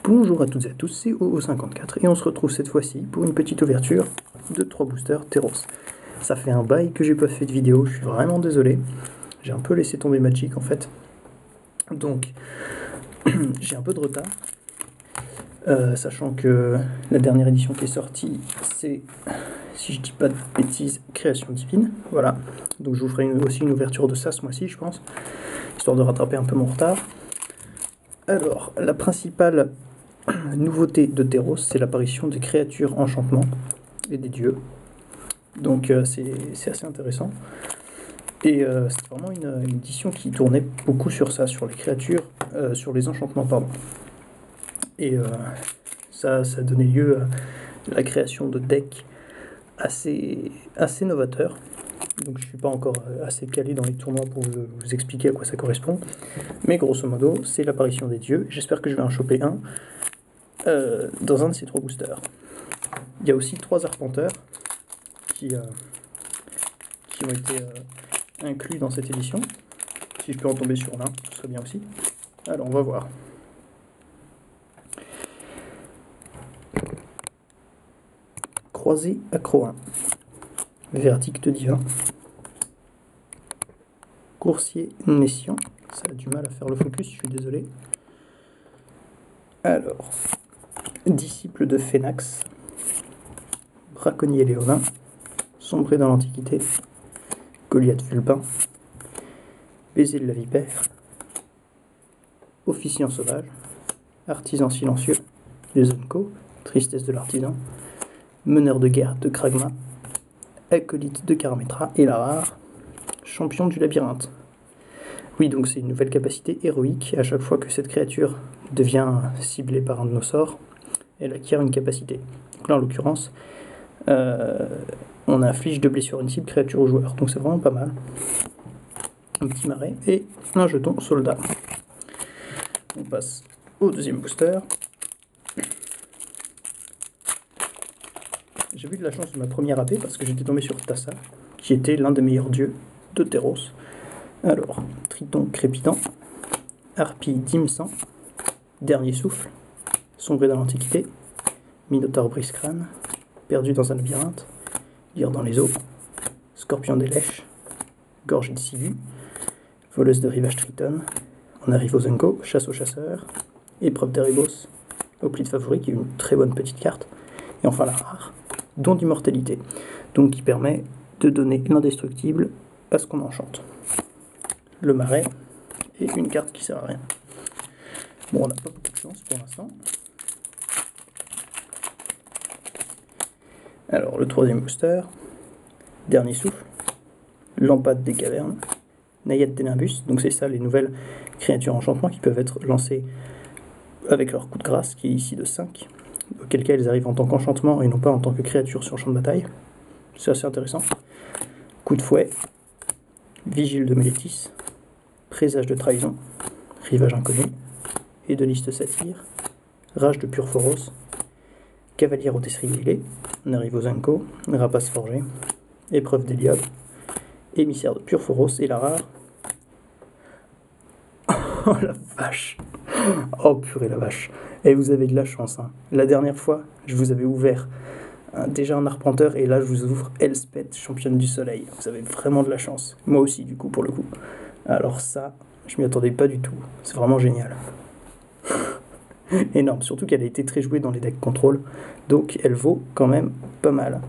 Bonjour à toutes et à tous, c'est OO54 et on se retrouve cette fois-ci pour une petite ouverture de 3 boosters Teros. Ça fait un bail que j'ai pas fait de vidéo, je suis vraiment désolé. J'ai un peu laissé tomber Magic en fait. Donc j'ai un peu de retard. Sachant que la dernière édition qui est sortie, c'est, si je dis pas de bêtises, Création Divine. Voilà, donc je vous ferai aussi une ouverture de ça ce mois-ci, je pense, histoire de rattraper un peu mon retard. Alors, la principale nouveauté de Teros, c'est l'apparition des créatures enchantements et des dieux. Donc c'est assez intéressant. Et c'est vraiment une édition qui tournait beaucoup sur ça, sur les créatures, sur les enchantements, pardon. Et ça a donné lieu à la création de decks assez novateurs. Donc je ne suis pas encore assez calé dans les tournois pour vous expliquer à quoi ça correspond. Mais grosso modo, c'est l'apparition des dieux. J'espère que je vais en choper un dans un de ces 3 boosters. Il y a aussi 3 arpenteurs qui ont été inclus dans cette édition. Si je peux en tomber sur l'un, ce serait bien aussi. Alors on va voir. Croisé Acro 1, Verdict divin, Coursier Nessian, ça a du mal à faire le focus, je suis désolé. Alors, Disciple de Phénax, Braconnier Léonin, Sombré dans l'Antiquité, Goliath Vulpin, Baiser de la Vipère, Officiant Sauvage, Artisan Silencieux, les Unco, Tristesse de l'Artisan, Meneur de guerre de Kragma, Acolyte de Karametra et la rare, Champion du Labyrinthe. Oui, donc c'est une nouvelle capacité héroïque. À chaque fois que cette créature devient ciblée par un de nos sorts, elle acquiert une capacité. Donc là, en l'occurrence, on inflige 2 blessures à une cible créature au joueur. Donc c'est vraiment pas mal. Un petit marais et un jeton soldat. On passe au deuxième booster. J'ai eu de la chance de ma première AP parce que j'étais tombé sur Tassa, qui était l'un des meilleurs dieux de Teros. Alors, Triton crépitant, Harpie d'Imsan, Dernier souffle, Sombré dans l'Antiquité, Minotaure brise-crâne, Perdu dans un labyrinthe, Lire dans les eaux, Scorpion des lèches, Gorgée de ciguë, Voleuse de rivage Triton. On arrive aux Unco, Chasse aux chasseurs, Épreuve d'Erebos, Hoplite favori qui est une très bonne petite carte, et enfin la rare, Don d'immortalité, donc qui permet de donner l'indestructible à ce qu'on enchante. Le marais et une carte qui sert à rien. Bon, on n'a pas beaucoup de chance pour l'instant. Alors, le troisième booster, Dernier souffle, Lampade des cavernes, Naïade des Nimbus, donc c'est ça les nouvelles créatures enchantements qui peuvent être lancées avec leur coup de grâce, qui est ici de 5, auquel cas elles arrivent en tant qu'enchantement et non pas en tant que créature sur champ de bataille. C'est assez intéressant. Coup de fouet, Vigile de Mélétis, Présage de trahison, Rivage inconnu, Hédoniste satyre, Rage de Purphoros, Cavalière au Tesserie. On arrive aux Unco, Rapace forgé, Épreuve d'Héliode, Émissaire de Purphoros et la rare. Oh la vache! Oh purée la vache! Et vous avez de la chance, hein. La dernière fois, je vous avais ouvert déjà un arpenteur et là je vous ouvre Elspeth, championne du soleil. Vous avez vraiment de la chance. Moi aussi du coup pour le coup. Alors ça, je m'y attendais pas du tout. C'est vraiment génial. Énorme, surtout qu'elle a été très jouée dans les decks contrôle. Donc elle vaut quand même pas mal.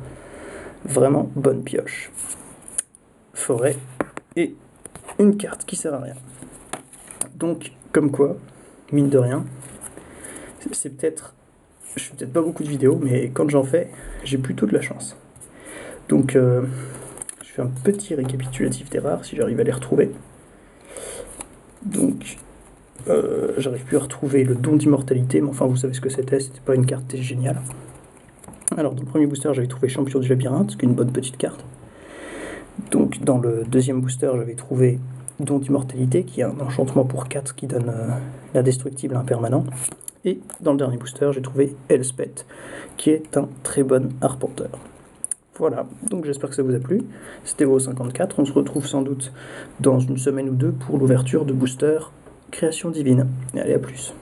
Vraiment bonne pioche. Forêt et une carte qui sert à rien. Donc comme quoi, mine de rien, c'est peut-être... Je fais peut-être pas beaucoup de vidéos, mais quand j'en fais, j'ai plutôt de la chance. Donc je fais un petit récapitulatif des rares, si j'arrive à les retrouver. Donc j'arrive plus à retrouver le don d'immortalité, mais enfin vous savez ce que c'était pas une carte géniale. Alors dans le premier booster j'avais trouvé Champion du Labyrinthe, qui est une bonne petite carte. Donc dans le deuxième booster j'avais trouvé Don d'immortalité, qui est un enchantement pour 4 qui donne l'indestructible impermanent. Et dans le dernier booster j'ai trouvé Elspeth, qui est un très bon arpenteur. Voilà, donc j'espère que ça vous a plu. C'était OO54, on se retrouve sans doute dans une semaine ou deux pour l'ouverture de booster Création Divine. Allez, à plus.